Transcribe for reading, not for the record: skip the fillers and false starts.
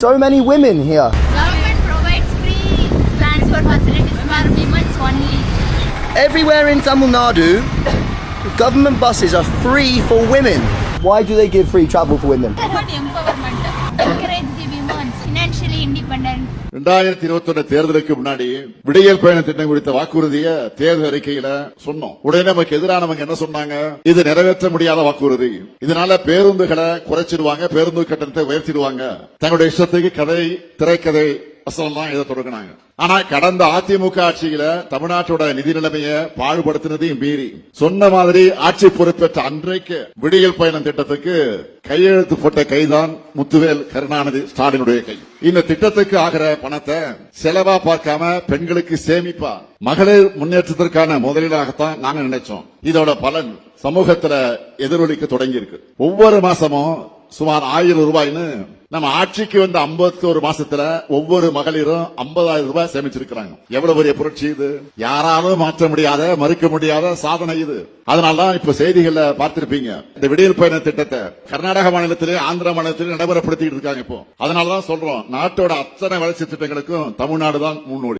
So many women here. Government provides free transport facilities for women only. Everywhere in Tamil Nadu, government buses are free for women. Why do they give free travel for women? Women empowerment. Encourage the women financially independent. 2021 தேர்தலுக்கு முன்னாடி விடியல் பயண திட்டம் குறித்த வாக்குறுதியை தேர்தல் அறிக்கையில சொன்னோம். உடனே நமக்கு எதிரானவங்க என்ன சொன்னாங்க? இது நிறைவேற்ற முடியாத வாக்குறுதி, இதனால பேருந்துகளை குறைச்சிடுவாங்க, பேருந்து கட்டணத்தை உயர்த்திடுவாங்க, தங்களுடைய இஷ்டத்துக்கு கதை திரைக்கதை வசனம் இதை தொடங்கினாங்க. ஆனா கடந்த அதிமுக ஆட்சியில தமிழ்நாட்டோட நிதி நிலைமையை பாடுபடுத்தினதையும் மீறி சொன்ன மாதிரி ஆட்சி பொறுப்பேற்ற அன்றைக்கு விடியல் பயணம் திட்டத்துக்கு கையெழுத்து போட்ட கைதான் முத்துவேல் கருணாநிதி ஸ்டாலினுடைய கை. இந்த திட்டத்துக்கு ஆகிற பணத்தை செலவா பார்க்காம பெண்களுக்கு சேமிப்பா மகளிர் முன்னேற்றத்திற்கான முதலீடாகத்தான் நாங்க நினைச்சோம். இதோட பலன் சமூகத்துல எதிரொலிக்க தொடங்கி இருக்கு. ஒவ்வொரு மாசமும் சுமார் 1000 ரூபாய்னு நம்ம ஆட்சிக்கு வந்த 51 மாசத்துல ஒவ்வொரு மகளிரும் 50,000 ரூபாய் சேமிச்சிருக்கிறாங்க. எவ்வளவு பெரிய புரட்சி இது! யாராலும் மாற்ற முடியாத, மறுக்க முடியாத சாதனை இது. அதனாலதான் இப்ப செய்திகள்ல பார்த்திருப்பீங்க, இந்த விடியல் பயண திட்டத்தை கர்நாடக மாநிலத்திலே, ஆந்திர மாநிலத்திலே நடைமுறைப்படுத்திட்டு இருக்காங்க. இப்போ அதனாலதான் சொல்றோம், நாட்டோட அத்தனை வளர்ச்சி திட்டங்களுக்கும் தமிழ்நாடு தான் முன்னோடி.